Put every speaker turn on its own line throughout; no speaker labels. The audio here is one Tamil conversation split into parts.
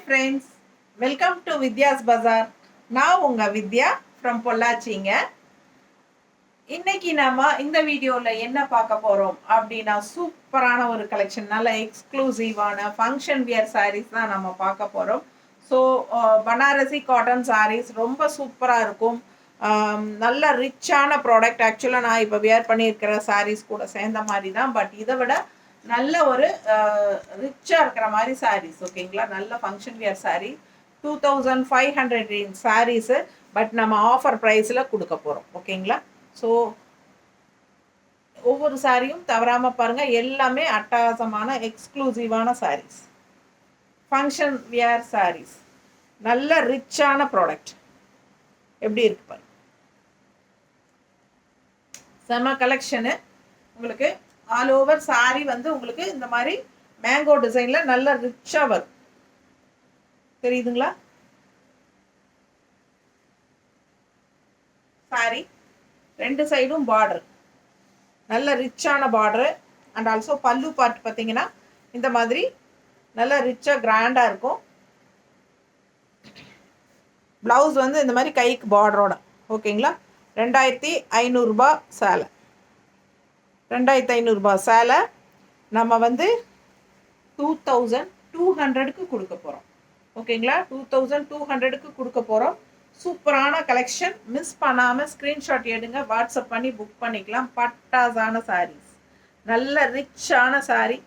friends, welcome to Vidya's Bazaar. நான் உங்க வித்யா from பொள்ளாச்சிங்க. இன்னைக்கு நாம இந்த வீடியோல என்ன பார்க்க போறோம் அப்படின்னா சூப்பரான ஒரு கலெக்ஷன், நல்ல எக்ஸ்க்ளூசிவான ஃபங்க்ஷன் வியர் சாரீஸ் தான் நம்ம பார்க்க போறோம். ஸோ பனாரசி காட்டன் சாரீஸ் ரொம்ப சூப்பராக இருக்கும். நல்ல ரிச்சான ப்ராடக்ட். ஆக்சுவலாக நான் இப்போ வியர் பண்ணியிருக்கிற சாரீஸ் கூட சேர்ந்த மாதிரி தான், பட் இதை விட நல்ல ஒரு ரிச்சாக இருக்கிற மாதிரி சாரீஸ். ஓகேங்களா, நல்ல function wear sari 2500 saris, but நம்ம ஆஃபர் ப்ரைஸில் கொடுக்க போகிறோம். ஓகேங்களா, ஸோ ஒவ்வொரு சாரியும் தவறாமல் பாருங்கள். எல்லாமே அட்டகாசமான எக்ஸ்க்ளூசிவான சாரீஸ், ஃபங்க்ஷன் வியர் சாரீஸ், நல்ல ரிச்சான ப்ராடக்ட். எப்படி இருக்கு பாருங்க, செம கலெக்ஷனு. உங்களுக்கு ஆல் ஓவர் சாரி வந்து உங்களுக்கு இந்த மாதிரி மேங்கோ டிசைனில் நல்ல ரிச்சாக வரும். தெரியுதுங்களா, சாரி ரெண்டு சைடும் பார்டர், நல்ல ரிச்சான பார்டரு. அண்ட் ஆல்சோ பல்லு பார்ட் பார்த்தீங்கன்னா இந்த மாதிரி நல்ல ரிச்சாக கிராண்டாக இருக்கும். ப்ளவுஸ் வந்து இந்த மாதிரி கைக்கு பார்டரோட. ஓகேங்களா, 2500 சேலை. 2500 சேலை நம்ம வந்து 2200க்கு கொடுக்க போகிறோம். ஓகேங்களா, 2200க்கு கொடுக்க போகிறோம். சூப்பரான கலெக்ஷன். மிஸ் பண்ணாமல் ஸ்க்ரீன்ஷாட் எடுங்க, வாட்ஸ்அப் பண்ணி புக் பண்ணிக்கலாம். பட்டாசான சாரீஸ், நல்ல ரிச்சான சாரீ.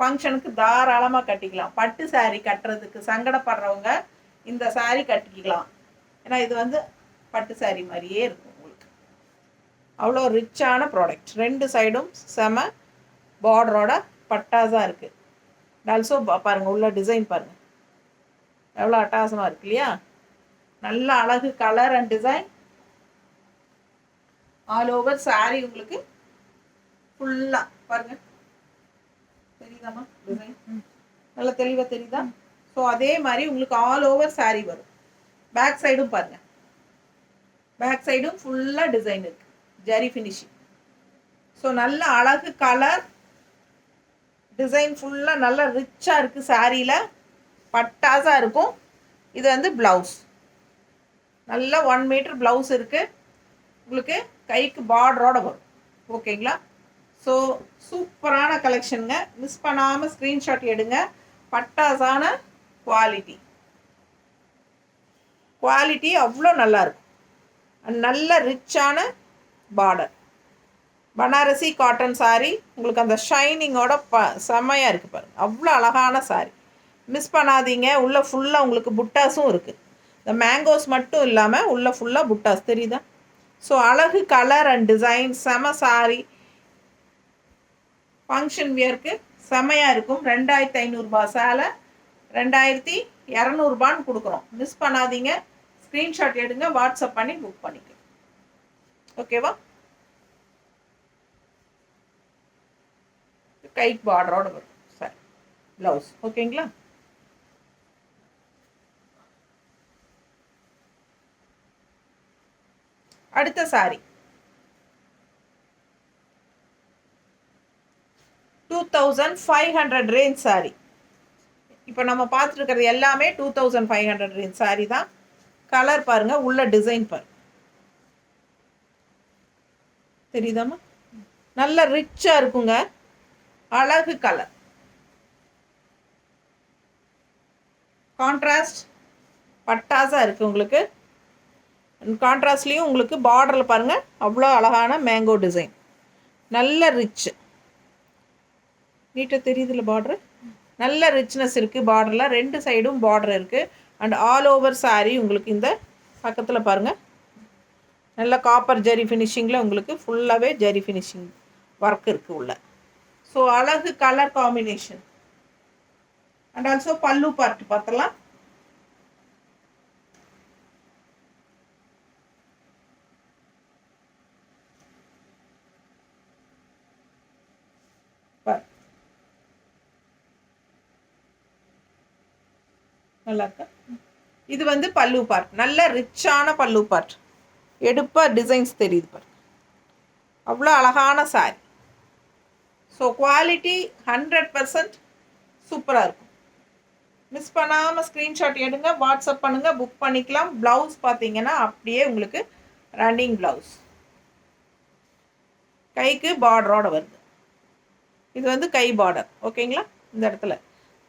ஃபங்க்ஷனுக்கு தாராளமாக கட்டிக்கலாம். பட்டு சாரீ கட்டுறதுக்கு சங்கடப்படுறவங்க இந்த சாரீ கட்டிக்கலாம். ஏன்னா இது வந்து பட்டு சாரீ மாதிரியே இருக்கும் உங்களுக்கு. அவ்வளோ ரிச்சான ப்ராடக்ட். ரெண்டு சைடும் செம பார்டரோட பட்டாசாக இருக்குது. ஆல்சோ பாருங்கள், உள்ள டிசைன் பாருங்கள் எவ்வளோ அட்டகாசமாக இருக்கு இல்லையா. நல்ல அழகு colour and design. All over sari உங்களுக்கு ஃபுல்லாக பாருங்கள். தெரியுதாம்மா டிசைன்? நல்லா தெளிவாக தெரியுதா? ஸோ அதே மாதிரி உங்களுக்கு ஆல் ஓவர் சாரீ வரும். பேக் சைடும் பாருங்கள், பேக் சைடும் ஃபுல்லாக டிசைன் இருக்குது, ஜரி ஃபினிஷிங். ஸோ நல்ல அழகு கலர் டிசைன் ஃபுல்லாக நல்ல ரிச்சாக இருக்குது. சாரியில் பட்டாசாக இருக்கும். இது வந்து ப்ளவுஸ், நல்ல 1 மீட்டர் ப்ளவுஸ் இருக்குது உங்களுக்கு, கைக்கு பார்டரோட வரும். ஓகேங்களா, ஸோ சூப்பரான கலெக்ஷனுங்க. மிஸ் பண்ணாமல் ஸ்க்ரீன்ஷாட் எடுங்க. பட்டாசான குவாலிட்டி, குவாலிட்டி அவ்வளோ நல்லாயிருக்கும். நல்ல ரிச்சான பார்டர், பனாரசி காட்டன் சாரீ. உங்களுக்கு அந்த ஷைனிங்கோட செம்மையாக இருக்குது பாருங்கள். அவ்வளோ அழகான சாரீ, மிஸ் பண்ணாதீங்க. உள்ளே ஃபுல்லாக உங்களுக்கு புட்டாஸும் இருக்குது. இந்த மேங்கோஸ் மட்டும் இல்லாமல் உள்ளே ஃபுல்லாக புட்டாஸ் தெரியுதா. ஸோ அழகு கலர் அண்ட் டிசைன், செம சாரீ. ஃபங்க்ஷன் வியருக்கு செம்மையாக இருக்கும். 2500 சேலை 2200 கொடுக்குறோம். மிஸ் பண்ணாதீங்க, ஸ்க்ரீன்ஷாட் எடுங்க, வாட்ஸ்அப் பண்ணி புக் பண்ணிக்கலாம். ஓகேவா, கைட் பார்டரோட வரும் சாரி ப்ளவுஸ். ஓகேங்களா, அடுத்த சாரி 2500 ரேஞ்ச் சாரி. இப்போ நம்ம பார்த்துட்டு இருக்கிறது எல்லாமே 2500 ரேஞ்ச் சாரி தான். கலர் பாருங்க, உள்ள டிசைன் பாருங்க, தெரியுதாம்மா? நல்ல ரிச்சாக இருக்குங்க, அழகு கலர். கான்ட்ராஸ்ட் பட்டாசாக இருக்குது உங்களுக்கு. கான்ட்ராஸ்ட்லேயும் உங்களுக்கு பார்டரில் பாருங்கள் அவ்வளோ அழகான மேங்கோ டிசைன், நல்ல ரிச். நீட்டாக தெரியுதுல பார்டரு, நல்ல ரிச்னஸ் இருக்குது பார்டரில். ரெண்டு சைடும் பார்டர் இருக்குது. அண்ட் ஆல் ஓவர் சாரீ உங்களுக்கு இந்த பக்கத்தில் பாருங்கள் நல்ல காப்பர் ஜரி ஃபினிஷிங்கில் உங்களுக்கு ஃபுல்லாகவே ஜரி ஃபினிஷிங் ஒர்க் இருக்குது உள்ள. ஸோ அழகு கலர் காம்பினேஷன். அண்ட் ஆல்சோ பல்லு பார்ட் பார்த்தலாம். நல்லா இருக்கா? இது வந்து பல்லு பார்ட், நல்ல ரிச்சான பல்லு பார்ட். எடுப்பாக டிசைன்ஸ் தெரியுது பாருங்க, அவ்வளோ அழகான சாரி. ஸோ குவாலிட்டி 100% சூப்பராக இருக்கும். மிஸ் மிஸ் பண்ணாமல் ஸ்க்ரீன்ஷாட் எடுங்க, வாட்ஸ்அப் பண்ணுங்கள், புக் பண்ணிக்கலாம். ப்ளவுஸ் பார்த்தீங்கன்னா அப்படியே உங்களுக்கு ரன்னிங் ப்ளவுஸ், கைக்கு பார்டரோட வருது. இது வந்து கை பார்டர். ஓகேங்களா? இந்த இடத்துல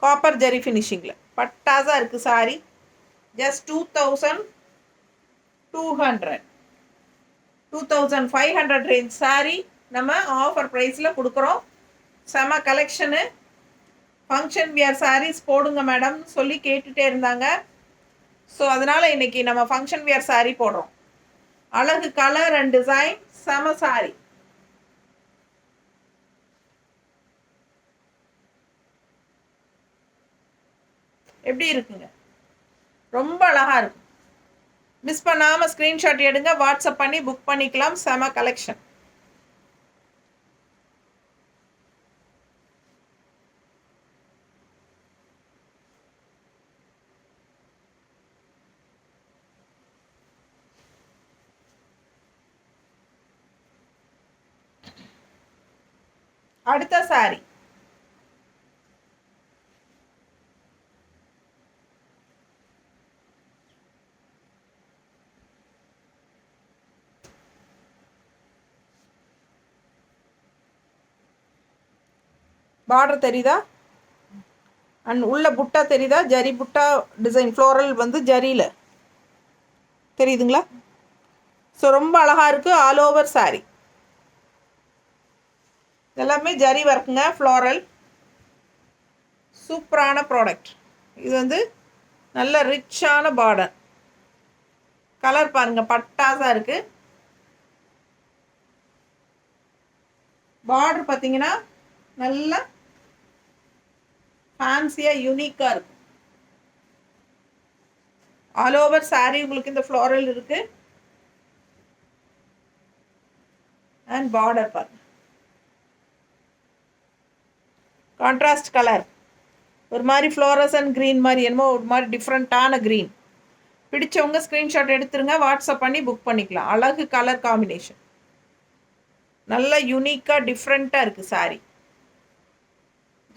காப்பர் ஜெரி ஃபினிஷிங்கில் பட்டாஸாக இருக்குது சாரி. ஜஸ்ட் 2200 2500 ரேஞ்ச் சாரி நம்ம ஆஃபர் ப்ரைஸில் கொடுக்குறோம். செம கலெக்ஷனு. ஃபங்க்ஷன் வியர் சாரீஸ் போடுங்க மேடம் சொல்லி கேட்டுகிட்டே இருந்தாங்க. ஸோ அதனால் இன்றைக்கி நம்ம ஃபங்க்ஷன் வியர் சாரீ போடுறோம். அழகு கலர் அண்ட் டிசைன், செம சாரி. எப்படி இருக்குங்க? ரொம்ப அழகாக இருக்கும். மிஸ் பண்ணாமல் ஸ்க்ரீன்ஷாட் எடுங்க, வாட்ஸ்அப் பண்ணி புக் பண்ணிக்கலாம். செம கலெக்ஷன். அடுத்த சாரி பார்டர் தெரியுதா? அண்ட் உள்ள புட்டா தெரியுதா? ஜரி புட்டா டிசைன், ஃப்ளோரல் வந்து ஜரியில் தெரியுதுங்களா? ஸோ ரொம்ப அழகாக இருக்குது. ஆல் ஓவர் சாரி எல்லாமே ஜரி ஒர்க்குங்க, ஃப்ளோரல். சூப்பரான ப்ராடக்ட். இது வந்து நல்ல ரிச்சான பார்டர். கலர் பாருங்கள், பட்டாஸாக இருக்குது. பார்டர் பார்த்தீங்கன்னா நல்ல ஃபேன்சியாக யூனிக்காக இருக்கும். ஆல் ஓவர் சாரி உங்களுக்கு இந்த ஃப்ளோரல் இருக்குது. அண்ட் பார்டர் பாருங்க, கான்ட்ராஸ்ட் கலர், ஒரு மாதிரி ஃப்ளோரசன் க்ரீன் மாதிரி, என்னமோ ஒரு மாதிரி டிஃப்ரெண்ட்டான க்ரீன். பிடிச்சவங்க ஸ்க்ரீன்ஷாட் எடுத்துருங்க, வாட்ஸ்அப் பண்ணி புக் பண்ணிக்கலாம். அழகு கலர் காம்பினேஷன், நல்ல யூனிக்காக டிஃப்ரெண்ட்டாக இருக்குது சாரி.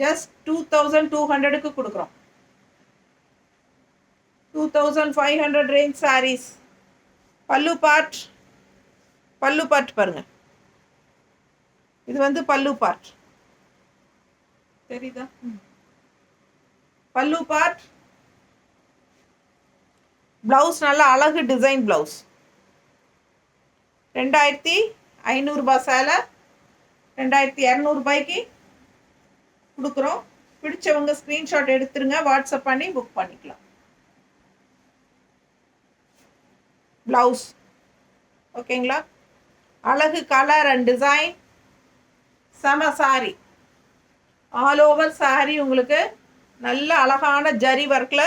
ஜஸ்ட் 2200க்கு கொடுக்குறோம். 2500 ரேஞ்ச் சாரீஸ். பல்லு பார்ட் பாருங்கள். இது வந்து பல்லு பார்ட் தெரியுதா? பல்லு பார்ட். ப்ளவுஸ் நல்ல அழகு டிசைன் ப்ளவுஸ். 2500 சேலை 2200 கொடுக்குறோம். பிடிச்சவங்க ஸ்க்ரீன்ஷாட் எடுத்துருங்க, வாட்ஸ்அப் பண்ணி புக் பண்ணிக்கலாம். ப்ளவுஸ் ஓகேங்களா? அழகு கலர் அண்ட் டிசைன், செம சாரி. ஆல் ஓவர் சாரி உங்களுக்கு நல்ல அழகான ஜரி ஒர்க்கில்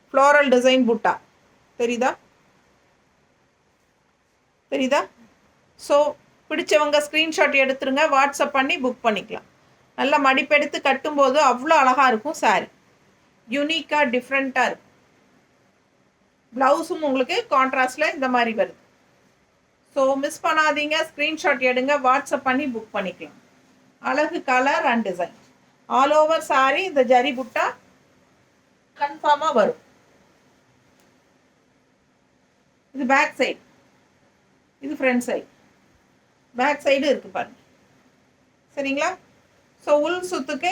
ஃப்ளோரல் டிசைன் புட்டா தெரியுதா? ஸோ பிடிச்சவங்க ஸ்க்ரீன்ஷாட் எடுத்துருங்க, வாட்ஸ்அப் பண்ணி புக் பண்ணிக்கலாம். நல்லா மடிப்பெடுத்து கட்டும்போது அவ்வளோ அழகாக இருக்கும் சாரி. யூனிக்காக டிஃப்ரெண்ட்டாக இருக்கும். ப்ளவுஸும் உங்களுக்கு கான்ட்ராஸ்டில் இந்த மாதிரி வருது. ஸோ மிஸ் பண்ணாதீங்க, ஸ்க்ரீன்ஷாட் எடுங்க, வாட்ஸ்அப் பண்ணி புக் பண்ணிக்கலாம். அழகு colour and design. All over sorry இந்த ஜரி புட்டா கன்ஃபார்மாக வரும். இது பேக் சைடு, இது ஃப்ரண்ட் சைடு. பேக் சைடு இருக்குது பாருங்க. சரிங்களா? ஸோ உள் சுத்துக்கு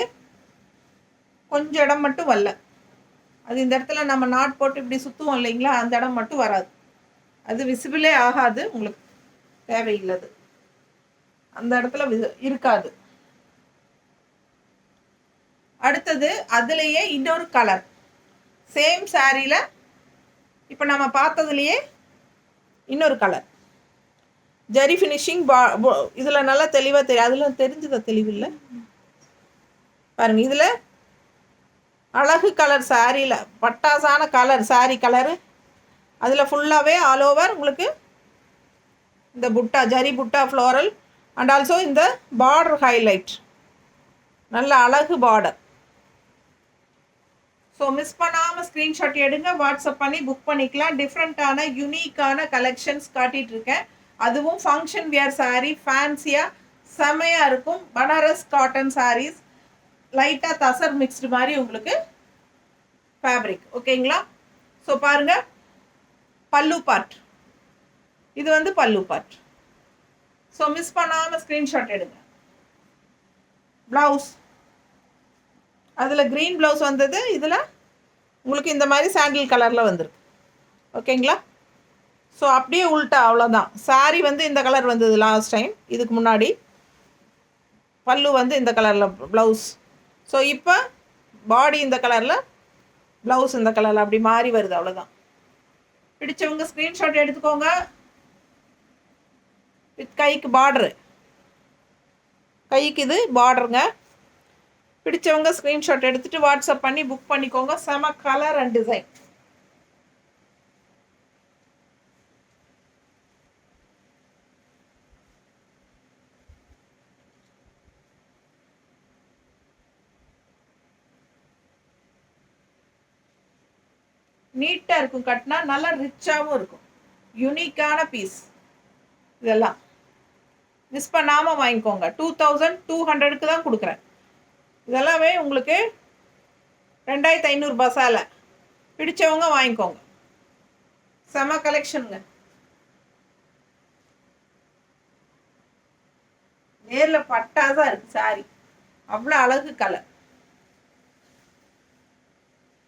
கொஞ்சம் இடம் மட்டும் வரல. அது இந்த இடத்துல நம்ம நாட் போட்டு இப்படி சுற்றுவோம் இல்லைங்களா, அந்த இடம் மட்டும் வராது. அது விசிபிளே ஆகாது, உங்களுக்கு தேவையில்லது, அந்த இடத்துல இருக்காது. அடுத்தது அதுலேயே இன்னொரு கலர், சேம் சாரியில் இப்போ நம்ம பார்த்ததுலேயே இன்னொரு கலர் ஜரி ஃபினிஷிங். இதில் நல்லா தெளிவாக தெரியும், அதில் தெரிஞ்சத தெளிவில்லை பாருங்க. இதில் அழகு கலர் சாரியில் பட்டாசான கலர் சாரி கலரு. அதில் ஃபுல்லாகவே ஆல் ஓவர் உங்களுக்கு இந்த புட்டா ஜரி புட்டா ஃப்ளோரல் அண்ட் ஆல்சோ இந்த பார்டர் ஹைலைட், நல்ல அழகு பார்டர். ஸோ மிஸ் பண்ணாமல் ஸ்க்ரீன்ஷாட் எடுங்க, வாட்ஸ்அப் பண்ணி புக் பண்ணிக்கலாம். டிஃப்ரெண்ட்டான யூனிக்கான கலெக்ஷன்ஸ் காட்டிகிட்ருக்கேன். அதுவும் ஃபங்க்ஷன் வியர் சாரீ, ஃபேன்சியாக செமையாக இருக்கும். பனாரஸ் காட்டன் சாரீஸ், லைட்டாக தசர் மிக்ஸ்டு மாதிரி உங்களுக்கு ஃபேப்ரிக். ஓகேங்களா? ஸோ பாருங்கள், பல்லு பார்ட். இது வந்து பல்லு பார்ட். ஸோ மிஸ் பண்ணாமல் ஸ்க்ரீன்ஷாட் எடுங்க. ப்ளவுஸ், அதில் க்ரீன் ப்ளவுஸ் வந்தது, இதில் உங்களுக்கு இந்த மாதிரி சாண்டில் கலரில் வந்துருக்கு. ஓகேங்களா? ஸோ அப்படியே உள்ட்டா, அவ்வளோதான். சாரீ வந்து இந்த கலர் வந்தது லாஸ்ட் டைம், இதுக்கு முன்னாடி. பல்லு வந்து இந்த கலரில் ப்ளவுஸ். ஸோ இப்போ பாடி இந்த கலரில், ப்ளவுஸ் இந்த கலரில், அப்படி மாறி வருது. அவ்வளோதான். பிடிச்சவங்க ஸ்க்ரீன்ஷாட் எடுத்துக்கோங்க. வித் கைக்கு பார்டரு, கைக்கு இது பார்டருங்க. பிடிச்சவங்க ஸ்க்ரீன்ஷாட் எடுத்துகிட்டு வாட்ஸ்அப் பண்ணி புக் பண்ணிக்கோங்க. செம கலர் அண்ட் டிசைன். நீட்டாக இருக்கும், கட்டினா நல்லா ரிச்சாகவும் இருக்கும். யூனிக்கான பீஸ் இதெல்லாம். மிஸ் பண்ணாமல் வாங்கிக்கோங்க. 2200 தான் கொடுக்குறேன். இதெல்லாமே உங்களுக்கு 2500 சேலை. பிடிச்சவங்க வாங்கிக்கோங்க. செம கலெக்ஷனுங்க. நேரில் பட்டாதான் இருக்குது சாரி. அவ்வளோ அழகு கலர்.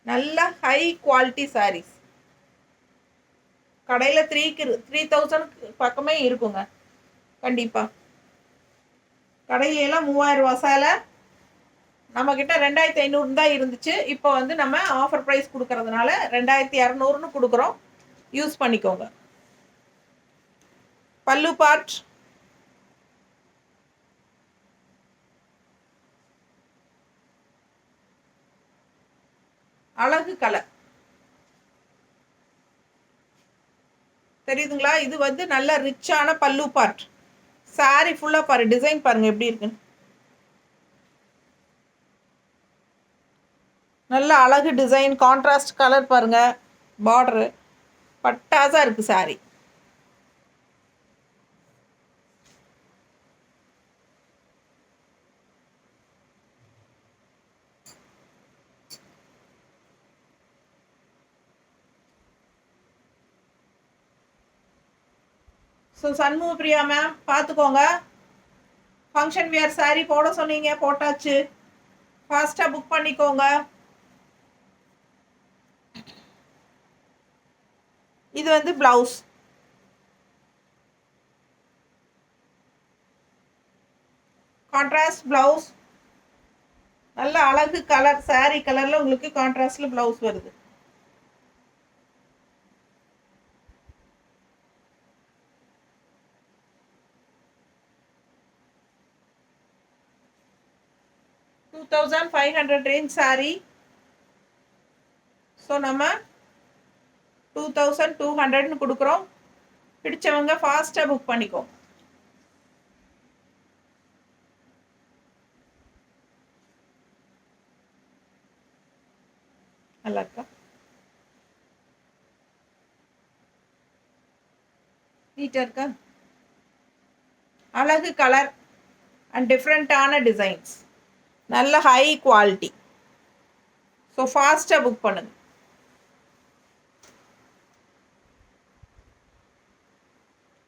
நல்ல ஹை குவாலிட்டி சாரீஸ். கடையில் 3000 பக்கமே இருக்குங்க கண்டிப்பாக. கடையிலலாம் 3000 சேலை, நம்மக்கிட்ட 2500 தான் இருந்துச்சு. இப்போ வந்து நம்ம ஆஃபர் ப்ரைஸ் கொடுக்கறதுனால 2200 கொடுக்குறோம். யூஸ் பண்ணிக்கோங்க. பல்லு பார்ட், அழகு கலர் தெரியுதுங்களா? இது வந்து நல்ல ரிச்சான பல்லு பார்ட். சாரி ஃபுல்லாக பாரு, டிசைன் பாருங்க எப்படி இருக்குன்னு. நல்ல அழகு டிசைன், கான்ட்ராஸ்ட் கலர் பாருங்க. பார்டரு பட்டாசா இருக்கு sorry. So Shanmuga Priya ma'am பார்த்துக்கோங்க. ஃபங்க்ஷன் வியர் சாரீ போட சொன்னீங்க, போட்டாச்சு. ஃபாஸ்ட்டாக புக் பண்ணிக்கோங்க. இது வந்து ப்ளவுஸ். Contrast blouse. நல்ல அழகு கலர், சாரீ கலரில் உங்களுக்கு கான்ட்ராஸ்டில் ப்ளவுஸ் வருது. $2500 ரேஞ்ச் சாரீ. ஸோ நம்ம 2200 கொடுக்குறோம். பிடிச்சவங்க ஃபாஸ்ட்டாக புக் பண்ணிக்கோங்க. நல்லா இருக்கா? நீட்டாக இருக்கா? அழகு கலர் அண்ட் டிஃப்ரெண்ட்டான டிசைன்ஸ். நல்ல ஹை குவாலிட்டி. ஸோ ஃபாஸ்ட்டாக புக் பண்ணுங்க.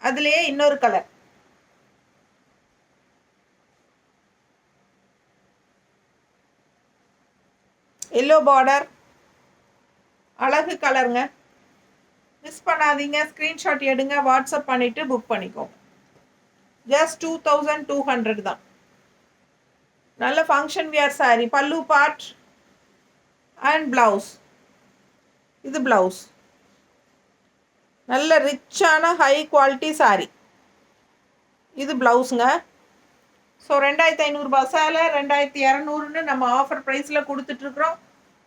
அதுலேயே இன்னொரு கலர், எல்லோ பார்டர், அழகு கலருங்க. மிஸ் பண்ணாதீங்க. ஸ்க்ரீன்ஷாட் எடுங்க, வாட்ஸ்அப் பண்ணிவிட்டு புக் பண்ணிக்கோங்க. ஜஸ்ட் 2200 தான். நல்ல ஃபங்க்ஷன் வியர் சாரீ. பல்லு பார்ட் அண்ட் ப்ளவுஸ். இது ப்ளவுஸ். நல்ல ரிச்சான ஹை குவாலிட்டி சாரீ. இது ப்ளவுஸுங்க. ஸோ 2500 சேலை 2200 நம்ம ஆஃபர் ப்ரைஸில் கொடுத்துட்ருக்குறோம்.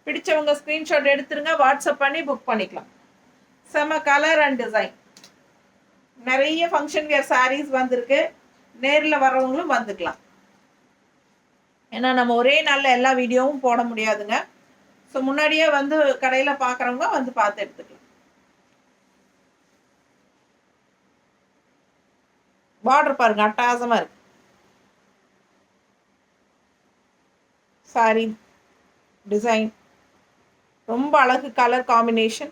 பிடிச்சவங்க ஸ்க்ரீன்ஷாட் எடுத்துருங்க, வாட்ஸ்அப் பண்ணி புக் பண்ணிக்கலாம். செம கலர் அண்ட் டிசைன். நிறைய ஃபங்க்ஷன் வியர் சாரீஸ் வந்திருக்கு. நேரில் வர்றவங்களும் வந்துக்கலாம். ஏன்னா நம்ம ஒரே நாளில் எல்லா வீடியோவும் போட முடியாதுங்க. ஸோ முன்னாடியே வந்து கடையில் பார்க்குறவங்க வந்து பார்த்து எடுத்துக்கலாம். பார்டர் பாருங்க, அட்டகாசமாக இருக்கு. சாரி டிசைன் ரொம்ப அழகு கலர் காம்பினேஷன்.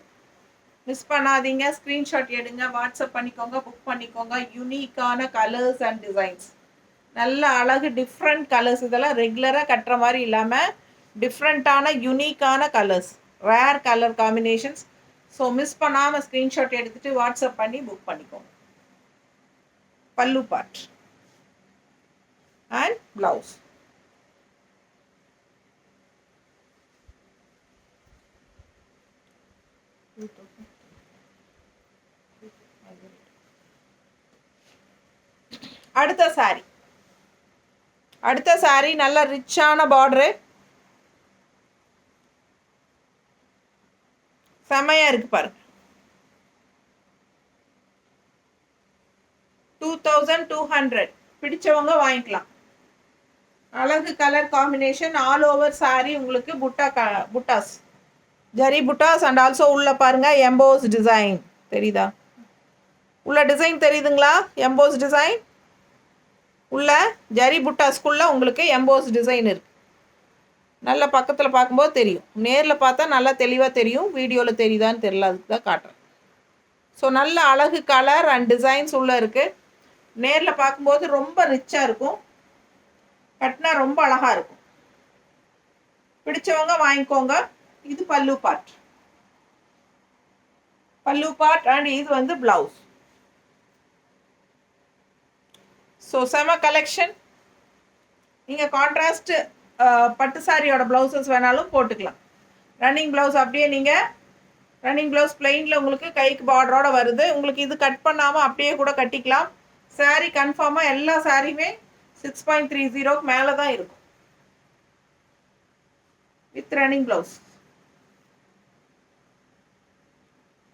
மிஸ் பண்ணாதீங்க. ஸ்க்ரீன்ஷாட் எடுங்க, வாட்ஸ்அப் பண்ணிக்கோங்க, புக் பண்ணிக்கோங்க. யூனிக்கான கலர்ஸ் அண்ட் டிசைன்ஸ், நல்ல அழகு டிஃப்ரெண்ட் கலர்ஸ். இதெல்லாம் ரெகுலராக கட்டுற மாதிரி இல்லாமல் டிஃப்ரெண்ட்டான யூனிக்கான colours, rare colour combinations. So miss பண்ணாமல் ஸ்க்ரீன்ஷாட் எடுத்துகிட்டு வாட்ஸ்அப் பண்ணி புக் பண்ணிக்கோங்க. பல்லு பார்ட் அண்ட் ப்ளவுஸ். அடுத்த சாரி நல்ல ரிச்சான பார்டரு, செமையா இருக்கு பாருங்க. 2200. பிடிச்சவங்க வாங்கிக்கலாம். அழகு colour combination. All over sorry உங்களுக்கு புட்டாஸ், ஜரி புட்டாஸ் அண்ட் ஆல்சோ உள்ள பாருங்க எம்போஸ் டிசைன் தெரியுதா? உள்ள டிசைன் தெரியுதுங்களா? எம்போஸ் டிசைன் உள்ள ஜரி புட்டாஸ்குள்ள உங்களுக்கு எம்போஸ் டிசைன் இருக்கு. நல்ல பக்கத்தில் பார்க்கும்போது தெரியும், நேரில் பார்த்தா நல்லா தெளிவாக தெரியும், வீடியோவில் தெரியுதான்னு தெரியல, அதுக்கு தான் காட்டுறேன். ஸோ நல்ல அழகு கலர் அண்ட் டிசைன்ஸ் உள்ளே இருக்குது. நேரில் பார்க்கும்போது ரொம்ப ரிச்சாக இருக்கும், கட்டினா ரொம்ப அழகாக இருக்கும். பிடிச்சவங்க வாங்கிக்கோங்க. இது பல்லு பார்ட் அண்ட் இது வந்து பிளவுஸ். ஸோ செம கலெக்ஷன். நீங்கள் கான்ட்ராஸ்ட் பட்டு சாரியோட ப்ளவுசஸ் வேணாலும் போட்டுக்கலாம். ரன்னிங் ப்ளவுஸ் அப்படியே நீங்கள் ரன்னிங் ப்ளவுஸ் பிளெயினில் உங்களுக்கு கைக்கு பார்டரோட வருது. உங்களுக்கு இது கட் பண்ணாமல் அப்படியே கூட கட்டிக்கலாம். சாரீ கன்ஃபார்மாக எல்லா சாரியுமே 6.30 மேலே தான் இருக்கும் வித் ரன்னிங் ப்ளவுஸ்.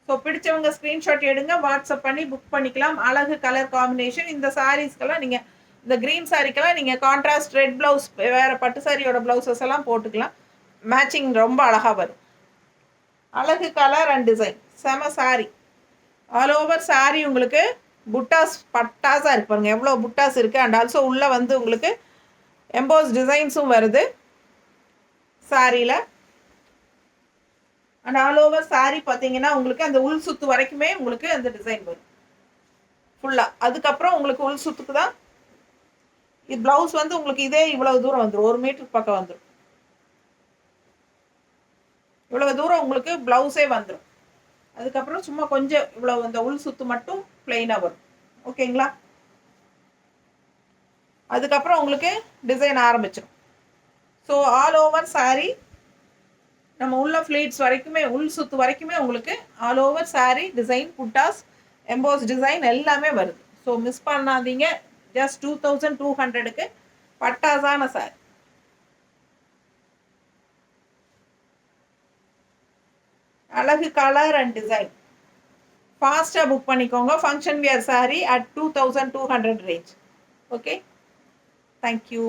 ஸோ பிடிச்சவங்க ஸ்க்ரீன்ஷாட் எடுங்க, வாட்ஸ்அப் பண்ணி புக் பண்ணிக்கலாம். அழகு கலர் காம்பினேஷன். இந்த சாரீஸ்க்கெல்லாம் நீங்கள், இந்த க்ரீன் சாரிக்கெல்லாம் நீங்கள் கான்ட்ராஸ்ட் ரெட் ப்ளவுஸ் வேறு பட்டு சாரியோட ப்ளவுசஸ் எல்லாம் போட்டுக்கலாம். மேட்சிங் ரொம்ப அழகாக வரும். அழகு கலர் அண்ட் டிசைன், செம சாரி. ஆல் ஓவர் சாரி உங்களுக்கு புட்டாஸ் பட்டாஸாக இருக்கு பாருங்க, எவ்வளோ புட்டாஸ் இருக்குது. அண்ட் ஆல்சோ உள்ளே வந்து உங்களுக்கு எம்போஸ் டிசைன்ஸும் வருது சாரியில். அண்ட் ஆல் ஓவர் சாரி பார்த்தீங்கன்னா உங்களுக்கு அந்த உள் சுத்து வரைக்குமே உங்களுக்கு அந்த டிசைன் வரும் ஃபுல்லாக. அதுக்கப்புறம் உங்களுக்கு உள் சுத்துக்கு தான் இது ப்ளவுஸ் வந்து உங்களுக்கு இதே இவ்வளவு தூரம் வந்துடும், 1 மீட்டருக்கு பக்கம் வந்துடும். இவ்வளவு தூரம் உங்களுக்கு ப்ளவுஸே வந்துடும். அதுக்கப்புறம் சும்மா கொஞ்சம் இவ்வளவு இந்த உள் சுத்து மட்டும் பிளெயினாக வரும். ஓகேங்களா? அதுக்கப்புறம் உங்களுக்கு டிசைன் ஆரம்பிச்சிடும். ஸோ ஆல் ஓவர் சாரி நம்ம உள்ள ஃப்ளீட்ஸ் வரைக்குமே, உள் சுத்து வரைக்குமே உங்களுக்கு ஆல் ஓவர் சாரி டிசைன், புட்டாஸ், எம்போஸ் டிசைன் எல்லாமே வருது. ஸோ மிஸ் பண்ணாதீங்க. ஜஸ்ட் 2200க்கு பட்டாஸான சாரி. அழகு கலர் அண்ட் டிசைன். ஃபாஸ்ட்டாக புக் பண்ணிக்கோங்க. Function wear sari at 2200 range. Okay, thank you.